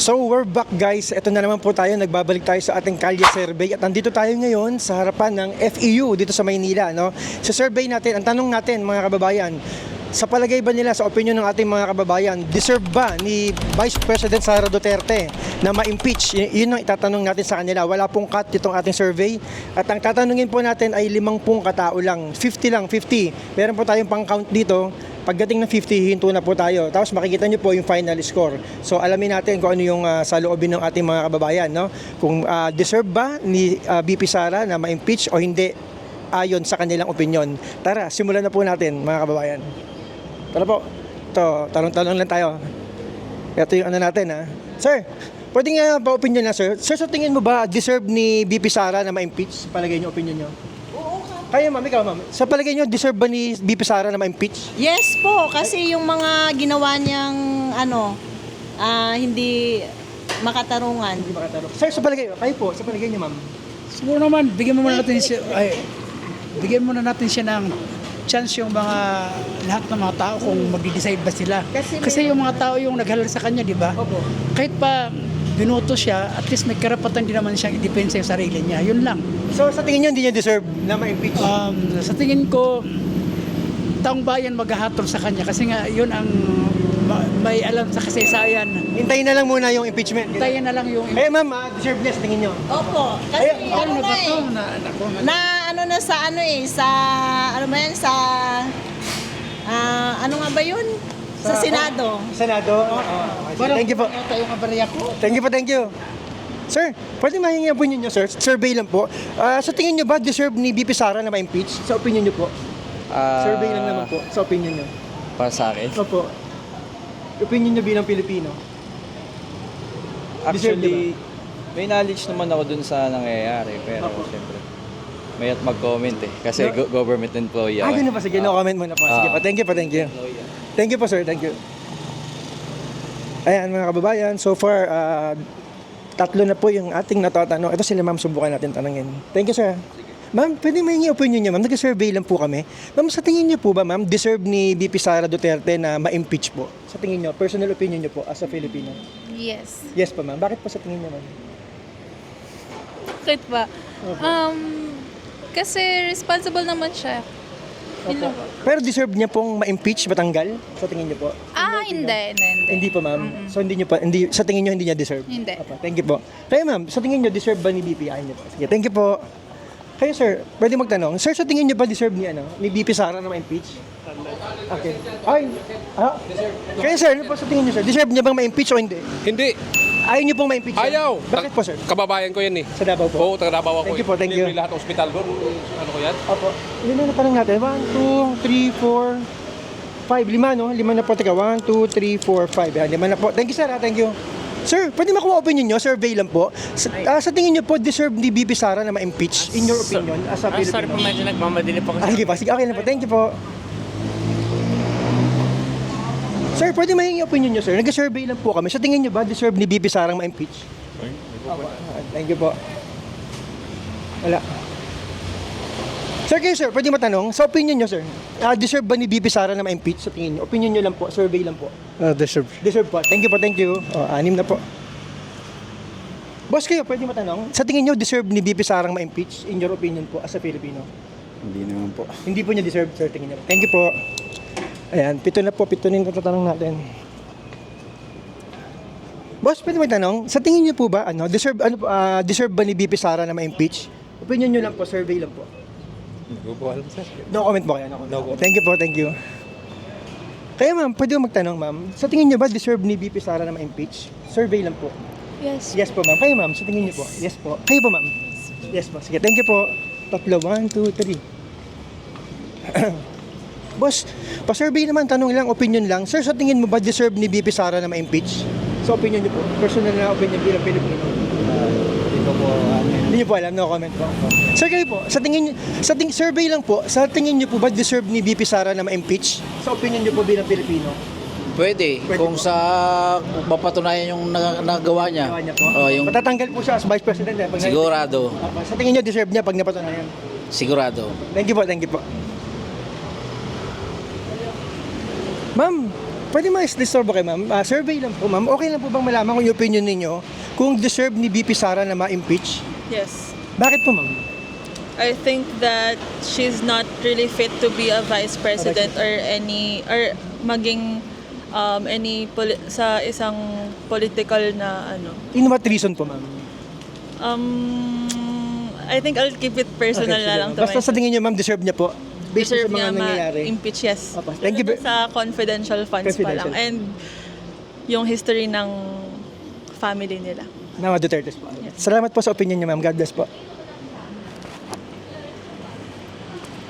So we're back guys, ito na naman po tayo, nagbabalik tayo sa ating kalye survey at nandito tayo ngayon sa harapan ng FEU dito sa Maynila. No? Sa survey natin, ang tanong natin mga kababayan, sa palagay ba nila, sa opinion ng ating mga kababayan, deserve ba ni Vice President Sara Duterte na ma-impeach? Yun ang itatanong natin sa kanila. Wala pong cut itong ating survey at ang tatanungin po natin ay 50 katao lang, 50 lang, 50. Meron po tayong pang-count dito. Pagdating ng 50, hinto na po tayo. Tapos makikita nyo po yung final score. So alamin natin kung ano yung sa loobin ng ating mga kababayan. No? Kung deserve ba ni VP Sara na ma-impeach o hindi ayon sa kanilang opinion. Tara, simulan na po natin mga kababayan. Tara po. Ito, talong-talong lang tayo. Ito yung ano natin ha. Sir, pwede nga ba opinion na sir? Sir, sa tingin mo ba deserve ni VP Sara na ma-impeach? Palagay nyo, opinion nyo? Kaya ma'am, ikaw ma'am. Sa palagay nyo, deserve ba ni VP Sara na ma-impeach? Yes po, kasi yung mga ginawa niyang hindi makatarungan. Hindi makatarong. Sir, sa palagay, kayo po, sa palagay nyo ma'am. Siguro naman, bigyan muna natin siya ng chance yung mga lahat ng mga tao kung magde-decide ba sila. Kasi yung mga tao yung naghalal sa kanya, di ba? Opo. Kahit pa binoto siya, at least may karapatan din naman siyang i-defense yung sarili niya. Yun lang. So sa tingin nyo, hindi niya deserve na ma-impeach? Sa tingin ko, taong bayan maghahatol sa kanya kasi nga yun ang may alam sa kasaysayan. Hintayin na lang muna yung impeachment. Tayo na lang yung Eh ma'am, deserve niya sa tingin nyo? Opo, kasi ano ba to? ano nga ba yun? Sa Senado. Senado? Thank you po. Tayo nga bariya ko. Thank you. Sir, pwede mahingi ang opinion nyo, sir? Survey lang po. Sa tingin nyo ba, deserve ni VP Sara na ma-impeach? Sa opinion nyo po? Survey lang naman po, sa opinion nyo. Para sa akin? Opo. Opinion nyo bilang Pilipino? Actually, may knowledge naman ako dun sa nangyayari. Pero Opo. siyempre, may at mag-comment eh. Kasi No? government employee ako. Ganun pa. Sige, no comment muna po. Sige po, thank you. Thank you po, sir. Thank you. Ayan, mga kababayan. So far, tatlo na po yung ating natatanong. Ito sila, ma'am. Subukan natin tanongin. Thank you, sir. Ma'am, pwede mahingi opinion niyo, ma'am. Nag-survey lang po kami. Ma'am, sa tingin niyo po ba, ma'am, deserve ni VP Sara Duterte na ma-impeach po? Sa tingin niyo, personal opinion niyo po as a Filipino? Yes. Yes po, ma'am. Bakit po sa tingin niyo, ma'am? Bakit ba? Kasi responsible naman siya. Yun lang po. Pero deserve niya pong ma-impeach, matanggal? Sa tingin niyo po? Hindi. Hindi po, ma'am. So hindi niyo pa sa tingin niyo hindi niya deserve. Hindi. Opo, thank you po. Kaya ma'am, sa tingin niyo deserve ba ni VP? Ayun niyo po. Sige, thank you po. Kayo sir, pwede magtanong. Sir, sa tingin niyo ba deserve ni VP Sara na ma-impeach? Okay. Kayo sir, ano po sa tingin niyo sir? Deserve niya bang ma-impeach o hindi? Hindi. Ayaw niyo pong ma-impeach? sir? Ayaw. Bakit po sir? Kababayan ko yan eh. Sa Davao po? Oo, taga Davao ako. Thank you po, thank you. Libre lahat ospital doon. Ano ko yan? Opo. Ilan na natanong natin? 1, 2, 3, 4, 5. 5, no? 5 na po. Teka, 1, 2, 3, 4, 5. 5 na po. Thank you, sir. Thank you. Sir, pwede makuha opinion nyo? Survey lang po. Sa tingin nyo po, deserve ni VP Sara na ma-impeach? In your opinion, as a Filipino? Sorry po, medyo nagmamadali po kasi. Sige pa. Sige, okay na po. Thank you po. Sir, pwede mahingi opinion nyo, sir? Nag-survey lang po kami. Sa tingin nyo ba, deserve ni VP Sara ma-impeach? Thank you po. Wala. Sir, kayo sir, pwede matanong, sa opinion nyo sir, deserve ba ni VP Sara na ma-impeach sa tingin nyo? Opinion nyo lang po, survey lang po. Deserve. Deserve po. Thank you po, thank you. 6 na po. Boss kayo, pwede matanong, sa tingin nyo, deserve ni VP Sara ma-impeach in your opinion po as a Filipino? Hindi naman po. Hindi po niya deserve, sir, tingin nyo. Thank you po. Ayan, 7 na po, 7 na yung tatanong natin. Boss, pwede magtanong, sa tingin niyo po ba, deserve ba ni VP Sara na ma-impeach? Opinion nyo lang po, survey lang po. Hindi ko alam sir. No comment po kayo. No comment. Thank you po, thank you. Kaya ma'am, pwede mo magtanong ma'am, sa tingin niyo ba deserve ni VP Sara na ma-impeach? Survey lang po. Yes. Yes po ma'am. Kayo ma'am, sa tingin niyo po? Yes po. Kayo po ma'am? Yes po. Sige, thank you po. Tatlo, 1, 2, 3. Boss, pa-survey naman, tanong lang, opinion lang. Sir, sa tingin mo ba deserve ni VP Sara na ma-impeach? Sa opinion niyo po, personal na opinion bilang Pilipino. Hindi ko po Hindi niyo po alam, no comment po. Sir, kayo po, survey lang po, sa tingin niyo po ba deserve ni VP Sara na ma-impeach? Sa opinion niyo po bilang Pilipino? Pwede, kung po. sa mapatunayan yung nagawa niya. Gawa niya po? Yung Matatanggal po siya as Vice President. Pag sigurado, Sa tingin niyo deserve niya pag napatunayan? sigurado. Thank you po, thank you po. Ma'am, Pwede ma-disturb kayo, ma'am? Survey lang po, ma'am. Okay lang po bang malaman kung yung opinion ninyo kung deserve ni VP Sara na ma-impeach? Yes. Bakit po, ma'am? I think that she's not really fit to be a vice president or maging sa isang political na ano. In what reason po, ma'am? I think I'll keep it personal Okay, na sige, lang ma'am. to Basta sa tingin niyo, ma'am, deserve niya po. Based Deserve sa mga niya nangyayari. ma-impeach, yes. Opo. Thank you. Sa confidential funds pa lang. Confidential. And yung history ng family nila. Nama Duterte po. Salamat po sa opinion niyo, ma'am. God bless po.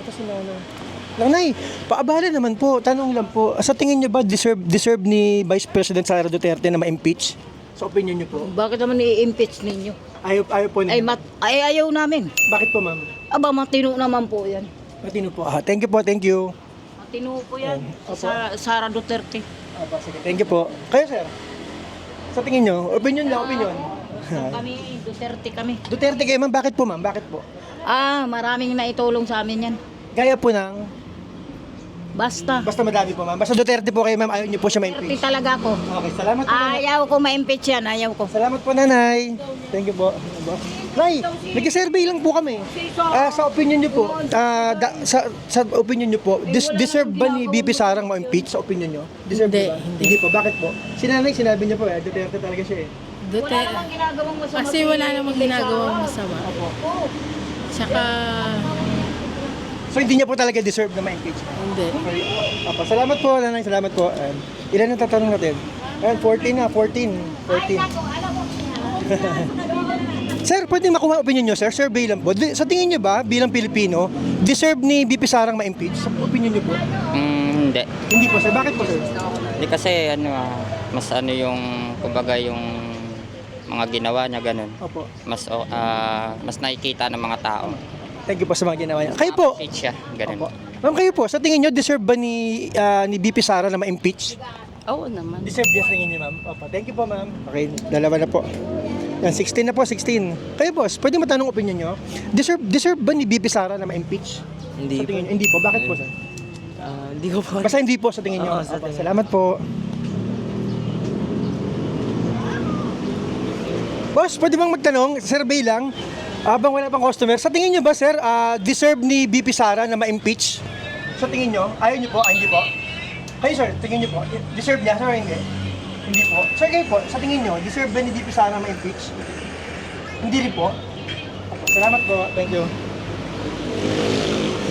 Ito si Nanay, paabala naman po. Tanong lang po. Sa tingin niyo ba deserve ni Vice President Sara Duterte na ma-impeach? Sa opinion niyo po. Bakit naman i-impeach ninyo? Ayaw po ninyo. Ayaw namin. Bakit po, ma'am? Aba, matino naman po yan. Matino po. Thank you po, thank you. Matino po yan. Opo. Sara Duterte. Sige, thank you po. Kayo, sir? Sa tingin niyo, opinion lang, opinion. Kami, Duterte kami. Duterte kayo, ma'am. Bakit po, ma'am? Bakit po? Maraming naitulong sa amin yan. Gaya po ng... Basta. Basta madami po, ma'am. Basta Duterte po kayo, ma'am. Ayaw niyo po siya Duterte ma-impeach. talaga ako. Okay, salamat po, nanay. Ayaw ko ma-impeach yan. Ayaw ko. Salamat po, nanay. Thank you po. Nay, nag-survey lang po kami. Sa opinion niyo po, sa opinion niyo po, deserve ba ni VP Sarang ma-impeach sa opinion niyo? Deserve Hindi, ba? Hindi po. Bakit po? Si nanay, sinabi niya po, Duterte talaga siya eh. Duterte. namang ginagawang masama. Kasi wala namang ginagawang masama. Tsaka, So hindi niya po talaga deserve na ma-impeach. hindi. Opo, salamat po, nanay. Salamat po. Ilan ang tatanong natin? 14 na, 14. Sir, pwede makuha opinion nyo, sir? Survey lang po. Sa tingin nyo ba, bilang Pilipino, deserve ni VP Sarang ma-impeach? Sa opinion nyo po? Hindi. Hindi po, sir. Bakit po, sir? Hindi kasi mas yung kumbaga yung mga ginawa niya ganun. Opo. Mas nakikita ng mga tao. Thank you po sa mga ginawa niya. Kayo po? Appreciate siya, ganun. Opo. Ma'am, kayo po, sa tingin nyo, deserve ba ni VP Sara na ma-impeach? Oo naman. Deserve yes, tingin niyo, ma'am. Opo. Thank you po, ma'am. Okay, dalawa na po. Yan, 16 na po, 16. Kayo, boss, pwede matanong opinion nyo? Deserve ba ni VP Sara na ma-impeach? Hindi Sa tingin nyo? Hindi po. Bakit po, sir? Hindi ko po. Basta hindi po sa tingin nyo. Oo, sa Opo, tingin. salamat po. Boss, pwede bang magtanong? Survey lang. Habang wala pang customer. Sa tingin nyo ba, sir, deserve ni VP Sara na ma-impeach? Sa tingin nyo? Ayaw nyo po? Hindi po? Kayo, sir, tingin nyo po? Deserve niya, sir, o hindi? Hindi po. Sir, kayo po, sa tingin nyo, deserve ba ni VP Sara na ma-impeach? Hindi rin po? Opo, salamat po. Thank you.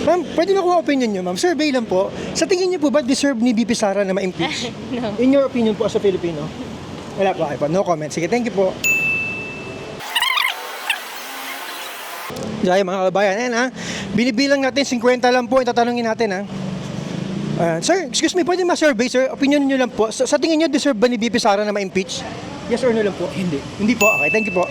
Ma'am, pwede makuha opinion nyo, ma'am. Survey lang po. Sa tingin nyo po ba deserve ni VP Sara na ma-impeach? No. In your opinion po as a Filipino? Wala po, okay po. No comment. Sige, thank you po. Dahil mga kabayan, ayan ha. Binibilang natin, 50 lang po. Itatanungin natin ha. Sir, excuse me, pwede ma-survey, sir? Opinion nyo lang po. Sa tingin nyo, deserve ba ni VP Sara na ma-impeach? Yes or no lang po? Hindi. Hindi po? Okay, thank you po.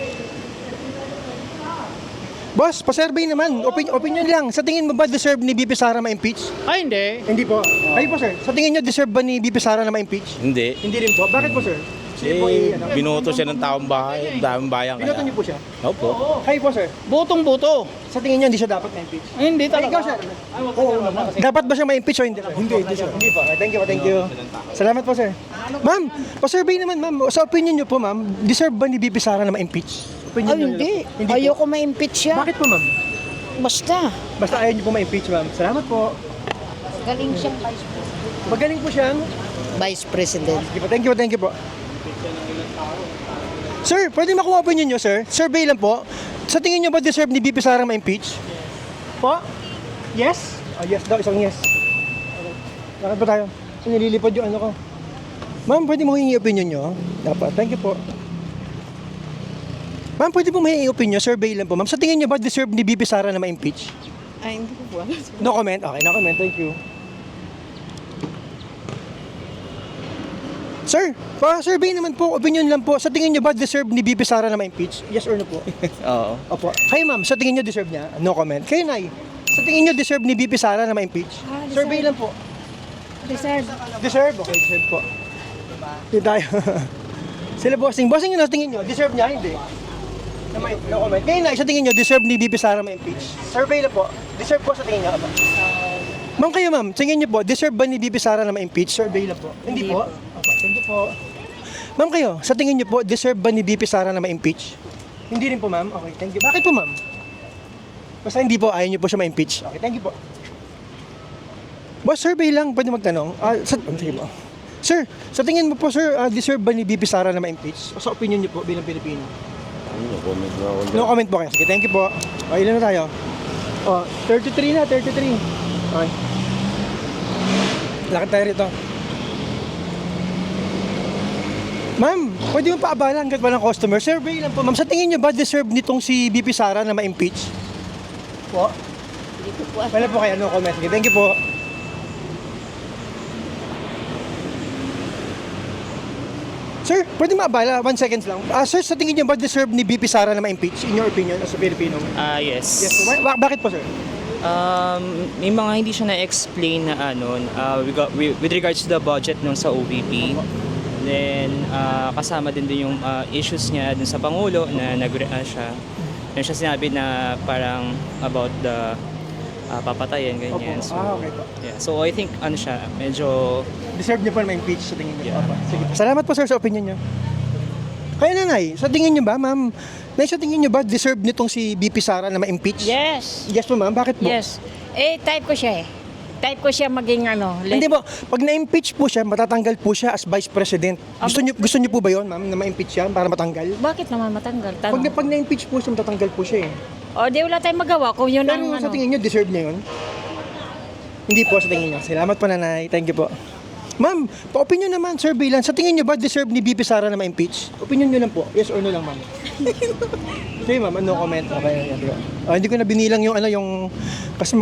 Boss, pa-survey naman. Opinion lang. Sa tingin mo ba deserve ni VP Sara ma-impeach? Ay, hindi. Hindi po. Kayo po, sir. Sa tingin nyo, deserve ba ni VP Sara na ma-impeach? Hindi. Hindi rin po. Bakit po, sir? Sige po, Binoto siya ng taong bahay, daming bayan Binoto kaya. niyo po siya? Opo. Kayo po, sir. Butong-buto. Sa tingin nyo, hindi siya dapat ma-impeach? Ay, hindi Ikaw, talaga. sir. Oo naman. Dapat ba siya ma-impeach o hindi? Hindi siya. Hindi po. Thank you, thank you. Salamat po, sir. Ma'am, pa-survey naman, ma'am. Sa opinion nyo po, ma'am, deserve ba ni VP Sara na ma-impeach? Opinion nyo lang po. Hindi po. Ayoko ma-impeach siya. Bakit po, ma'am? Basta. Basta ayaw nyo po ma-impeach, ma'am. Salamat po. Galing siyang vice president. Magaling po siyang. Vice president. Sige po, thank you po. Sir, pwede makuha opinion nyo, sir? Survey lang po. Sa tingin nyo ba deserve ni VP Sara ma-impeach? Po? Yes? Yes daw, isang yes. Okay. Lakad pa tayo. Nililipad yung ano ko. Ma'am, pwede mo hingi opinion nyo? Dapat. Thank you po. Ma'am, pwede po mahingi opinion? Survey lang po. Ma'am, sa tingin nyo ba deserve ni VP Sara na ma-impeach? Ay, hindi ko po. No comment? Okay, no comment. Thank you. Sir, pa-survey naman po, opinion lang po. Sa tingin nyo ba deserve ni VP Sara na ma-impeach? Yes or no po? Oo. Opo. Kayo ma'am, sa tingin nyo deserve niya? No comment. Kayo Nay, sa tingin nyo deserve ni VP Sara na ma-impeach? Survey lang po. Deserve. Deserve? Okay, deserve po. Hindi tayo. Sila bossing. Bossing yun, sa tingin nyo, deserve niya? Hindi. No comment. Kayo Nay, sa tingin nyo, deserve ni VP Sara ma-impeach? Survey lang po. Deserve po sa tingin nyo. Ma'am, kayo ma'am, tingin niyo po, deserve ba ni VP Sara na ma-impeach? Survey lang po. Hindi po. Opo, thank you po. Ma'am, kayo, sa tingin niyo po, deserve ba ni VP Sara na ma-impeach? Hindi rin po, ma'am. Okay, thank you. Bakit po, ma'am? Basta hindi po, ayaw niyo po siya ma-impeach. Okay, thank you po. Boss, survey lang, pwede magtanong. Sige po. Sir, sa tingin mo po, sir, deserve ba ni VP Sara na ma-impeach? O sa opinion niyo po bilang Pilipino? No comment po kayo. Sige, thank you po. O, ilan na tayo? O, 33 na, 33. Okay. Lakad tayo rito. Ma'am, pwede mo paabala hanggat walang customer. Survey lang po, ma'am. Sa tingin niyo ba deserve nitong si VP Sara na ma-impeach? Po? Dito po. Wala po kayo. No comment. Sige, thank you po. Sir, pwede maabala? 1 seconds lang. Sir, sa tingin niyo ba deserve ni VP Sara na ma-impeach in your opinion as a Filipino? Yes. Yes po. Bakit po, sir? May mga hindi siya na-explain na with regards to the budget nung sa OVP. Then, kasama din yung issues niya dun sa Pangulo na siya. Then siya sinabi na parang about the papatayin, ganyan. So, okay po. yeah. So, I think, siya, medyo... Deserve niyo pa na ma-impeach sa tingin niyo? Yeah. Sige po. Salamat po, sir, sa opinion niyo. Kaya nanay, sa tingin niyo ba, ma'am, sa tingin niyo ba deserve nitong si VP Sara na ma-impeach? Yes. Yes po, ma'am. Bakit po? Yes. Type ko siya eh. Type ko siya maging Hindi po, pag na-impeach po siya, matatanggal po siya as Vice President. Gusto niyo po ba 'yon, ma'am, na ma-impeach siya para matanggal? Bakit naman matanggal? Pag na-impeach po siya, matatanggal po siya eh. O, di wala tayong magawa kung yun Pero ang sa tingin niyo, deserve niya 'yon? Hindi po sa tingin niyo. Salamat po, nanay. Thank you po. Ma'am, pa-opinion naman, survey lang. Sa tingin niyo ba deserve ni VP Sara na ma-impeach? Opinion niyo lang po. Yes or no lang, ma'am? Okay, ma'am. No comment. Okay. Hindi ko na binilang yung kasi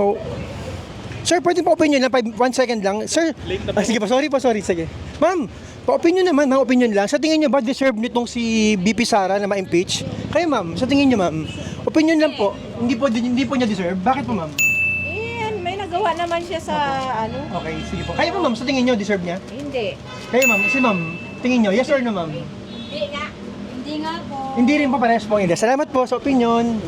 Sir, pwede pa opinion lang, 1 second lang. Sir, sige pa, sorry, sige. Ma'am, pa-opinion naman, ma'am, opinion lang. Sa tingin niyo ba deserve nitong si VP Sara na ma-impeach? Kayo, ma'am, sa tingin niyo, ma'am, opinion lang po. Hindi po niya deserve. Bakit po, ma'am? may nagawa naman siya sa Okay, sige po. Kayo po, ma'am, sa tingin niyo deserve niya? Hindi. Kayo, ma'am, ma'am, tingin niyo, yes or no, ma'am? Hindi nga. Hindi nga po. Hindi rin po parehas po. Hindi. Salamat po sa opinion.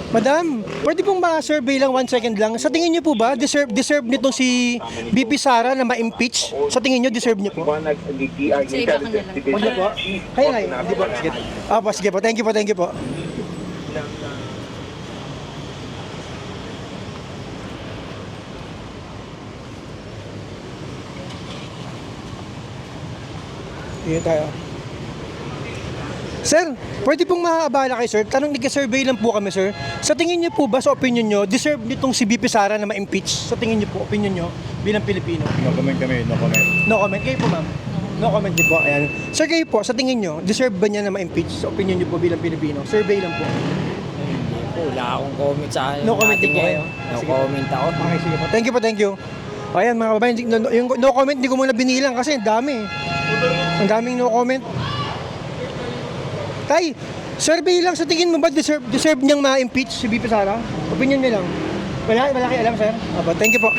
Madam, pwede pong ma-survey lang 1 second lang. Sa tingin niyo po ba, deserve nitong si VP Sara na ma-impeach? Sa tingin niyo, deserve niyo po? Sa iba ka na lang. Huwag niyo po? Kaya nga, hindi po. Sige. Sige po. Thank you po. Dito tayo. Sir, pwede pong maabala kay sir. Tanong nagka-survey lang po kami, sir. Sa tingin niyo po ba, sa opinion niyo, deserve nitong si VP Sara na ma-impeach? Sa tingin niyo po, opinion niyo, bilang Pilipino? No comment kami, no comment. No comment. Kayo po, ma'am? No comment din po. Ayan. Sir, kayo po, sa tingin niyo, deserve ba niya na ma-impeach? Sa opinion niyo po bilang Pilipino? Survey lang po. Wala akong comment sa akin. No comment din po kayo? No Sige. comment ako. Okay, sige po. Thank you. Ayan, mga kababayan, yung no comment, hindi ko muna binilang kasi ang dami. Ang daming no comment. Tay, survey lang, sa tingin mo ba deserve niyang ma-impeach si VP Sara? Opinion niyo lang. Wala kayo alam, sir? Thank you po.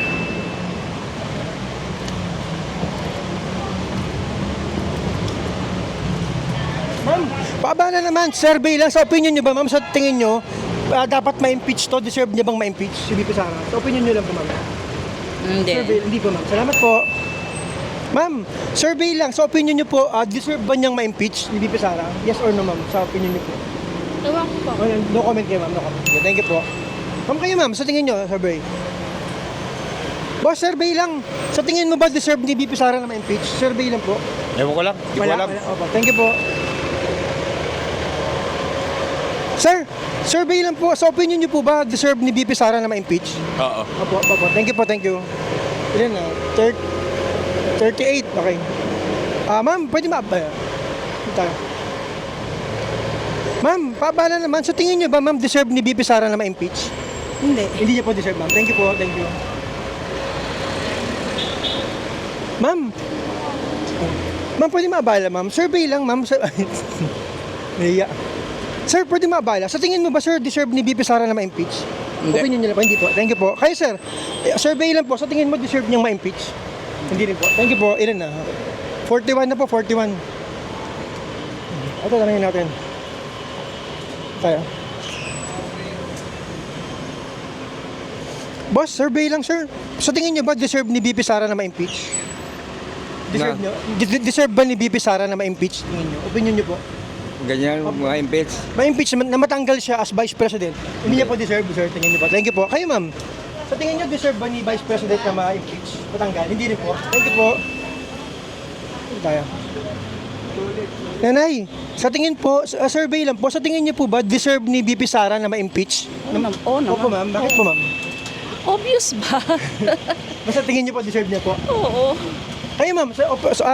Ma'am, paabala naman, survey lang. Sa opinion niyo ba, ma'am, sa tingin niyo, dapat ma-impeach to? Deserve niya bang ma-impeach si VP Sara? Sa opinion niyo lang po, ma'am. Survey, hindi po, ma'am. Salamat po. Ma'am, survey lang. Sa opinion niyo po, deserve ba niyang ma-impeach ni VP Sara? Yes or no, ma'am? Sa opinion niyo po. Ewan ko po. No comment kayo, ma'am. No comment. Okay, thank you po. Ma'am, kayo, ma'am. Sa tingin niyo, survey. Boss, survey lang. Sa tingin mo ba deserve ni VP Sara na ma-impeach? Survey lang po. Ewan ko lang, di ko alam. Opo, thank you po. Sir, survey lang po. Sa opinion niyo po ba deserve ni VP Sara na ma-impeach? Oo. Opo. Thank you. Ilan na? 38. Okay. Ma'am, pwede tayo. Ma'am, paabala naman. Sa tingin niyo ba, ma'am, deserve ni VP Sara na ma-impeach? Hindi. Hindi niya po deserve, ma'am. Thank you po. Ma'am, pwede maabala, ma'am. Survey lang, ma'am. Nahiya. Sir, pwede maabala. Sa tingin mo ba, sir, deserve ni VP Sara na ma-impeach? Hindi. Opinion niyo lang po. Hindi po. Thank you po. Kayo, sir, survey lang po. Sa tingin mo, deserve niyang ma-impeach? Hindi rin po. Thank you po. Ilan na? 41 na po. 41. Ito, tanongin natin. Tayo. Boss, survey lang sir. Sa tingin niyo ba deserve ni VP Sara na ma-impeach? Deserve niyo? Deserve ba ni VP Sara na ma-impeach? Tingin niyo? Opinion niyo po? Ganyan, mga impeach. Ma-impeach na matanggal siya as Vice President. Hindi niya po deserve, sir. Tingin niyo po. Thank you po. Kayo ma'am, sa tingin niyo deserve ba ni Vice President na ma-impeach? Matanggal? Hindi rin po. Thank you po. Tayo. Nanay, sa tingin po, survey lang po, sa tingin niyo po ba deserve ni VP Sara na ma-impeach? Oo Opo ma'am. Bakit po ma'am? Obvious ba? Basta tingin niyo po deserve niya po. Oo. Kayo ma'am,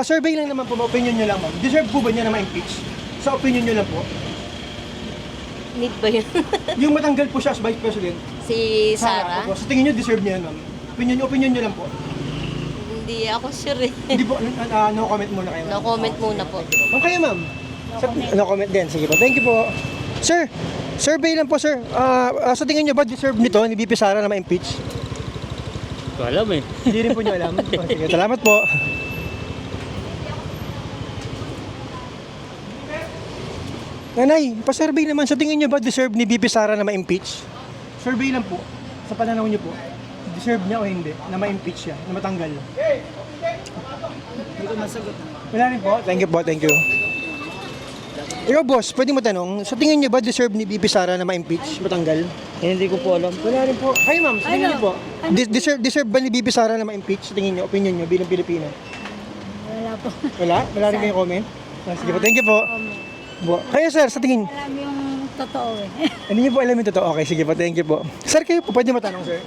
survey lang naman po, opinion niyo lang ma'am. Deserve po ba niya na ma-impeach? Sa opinion niyo lang po. Need ba yun? Yung matanggal po siya as Vice President. Si Sara? Opo. Sa tingin niyo deserve niya ma'am. Opinion niyo lang po. Hindi ako sure eh. Hindi po, no comment muna kayo. No comment muna po. Ang kayo ma'am? No comment din. Sige po. Thank you po. Sir, survey lang po sir. Sa tingin niyo ba deserve nito ni VP Sara na ma-impeach? Alam eh. Hindi rin po niyo alam. Sige, salamat po. Nanay, pa-survey naman. Sa tingin niyo ba deserve ni VP Sara na ma-impeach? Survey lang po. Sa pananaw niyo po. Deserve niya o hindi na ma-impeach siya, na matanggal? Hindi ko masagot. Wala rin po. Thank you po, thank you. Ikaw boss, pwede mo tanong, sa tingin niyo ba deserve ni VP Sara na ma-impeach, matanggal? Hindi ko po alam. Wala rin po. Kayo ma'am, sa tingin niyo po. Deserve ba ni VP Sara na ma-impeach? Sa tingin niyo, opinion niyo bilang Pilipino? Wala po. Wala? Wala rin kayong comment? Sige po, thank you po. Kayo sir, sa tingin? Alam yung totoo eh. Hindi niyo po alam yung totoo. Okay, sige po, thank you po. Sir, kayo po, pwede mo tanong sir.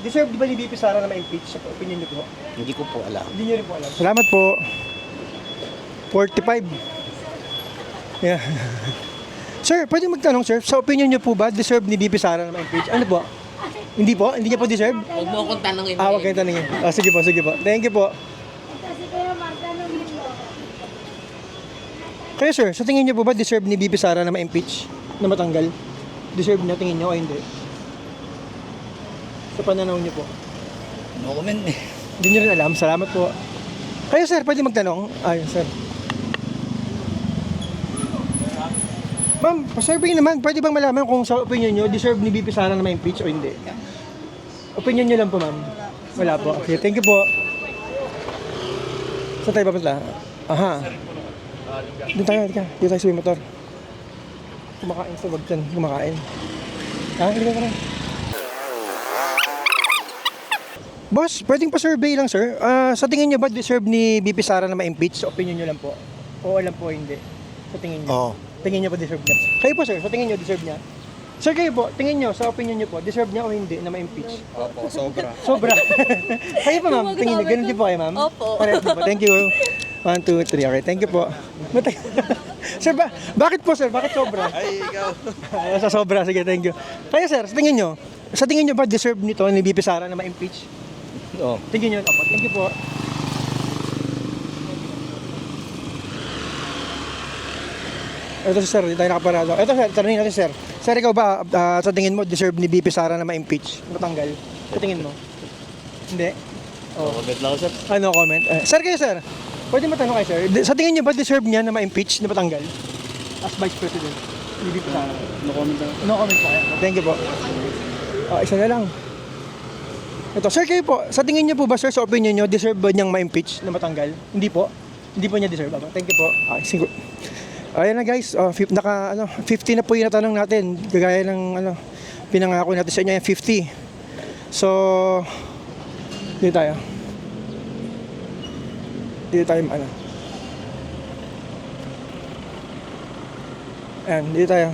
Deserve di ba ni VP Sara na ma-impeach? Sa opinion niyo po? Hindi ko po alam. Hindi niyo rin po alam. Salamat po. 45. Yeah. Sir, pwede magtanong sir, sa opinion niyo po ba deserve ni VP Sara na ma-impeach? Ano po? Hindi po? Hindi niya po deserve? Huwag mo akong tanongin. Huwag kayong tanongin. Sige po, sige po. Thank you po. Kasi kaya magtanongin mo. Kaya sir, sa tingin niyo po ba deserve ni VP Sara na ma-impeach? Na matanggal? Deserve niya, tingin niyo o hindi? Sa pananaw niyo po. No comment eh. Hindi niyo rin alam. Salamat po. Kaya sir, pwede magtanong? Ayun sir. Ma'am, pa-survey naman. Pwede bang malaman kung sa opinion niyo deserve ni VP Sara na ma-impeach o hindi? Opinion niyo lang po, ma'am. Wala po. Okay, thank you po. Saan tayo papunta? Aha. Doon tayo, dito tayo sa may motor. Kumakain sa wag dyan. Kumakain. Hindi ka na. Boss, pwedeng pa-survey lang, sir. Sa tingin niyo ba deserve ni VP Sara na ma-impeach? Sa opinion niyo lang po. O alam po, hindi. Sa tingin niyo. Oo. Tingin niyo ba deserve niya? Kayo po, sir. Sa tingin niyo, deserve niya? Sir, kayo po, tingin niyo, sa opinion niyo po, deserve niya o hindi na ma-impeach? Opo, sobra. Sobra. Kayo po, ma'am. Tingin niyo, ganun din po kayo, ma'am? Opo. Parehas din po. Thank you. 1, 2, 3. Okay, thank you po. Sir, bakit po, sir? Bakit sobra? Ay, ikaw. Sa sobra. Sige, thank you. Kaya, sir, sa tingin niyo ba deserve nito ni VP Sara na ma-impeach? Oo. Tingin niyo. Opo, thank you po. Ito si sir, hindi tayo nakaparado. Ito sir, tanongin natin sir. Sir, ikaw ba, sa tingin mo, deserve ni VP Sara na ma-impeach? Matanggal? Sa tingin mo? Hindi? Comment lang ako sir. No comment. Sir, kayo sir, pwede matanong kayo sir. Sa tingin niyo ba deserve niya na ma-impeach, na matanggal? As Vice President? Ni VP Sara? No comment lang. No comment po kayo. Thank you po. Isa na lang. Ito, sir, kayo po, sa tingin niyo po ba sir, sa opinion niyo, deserve ba niyang ma-impeach na matanggal? Hindi po? Hindi po niya deserve. Thank you po. Siguro. Ayan na guys, 50 na po yung natanong natin. Gagaya ng pinangako natin sa inyo, 50. So, dito tayo. Ayan, dito tayo.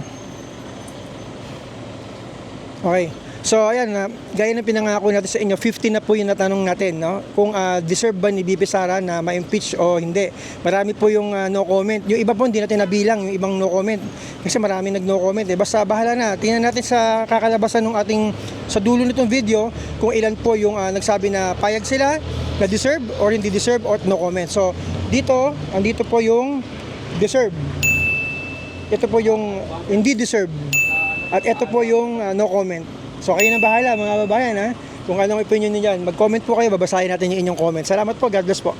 Okay. So, ayan, gaya ng pinangako natin sa inyo, 50 na po yung natanong natin, no? Kung deserve ba ni VP Sara na ma-impeach o hindi. Marami po yung no comment. Yung iba po, hindi natin nabilang, yung ibang no comment. Kasi marami nag-no comment. Basta bahala na. Tingnan natin sa kakalabasan ng sa dulo nitong video, kung ilan po yung nagsabi na payag sila, na deserve or hindi deserve or no comment. So, andito po yung deserve. Ito po yung hindi deserve. At ito po yung no comment. So kayo na bahala mga babayan ha. Kung anong opinion niyo dyan, mag-comment po kayo, babasahin natin yung inyong comment. Salamat po, God bless po.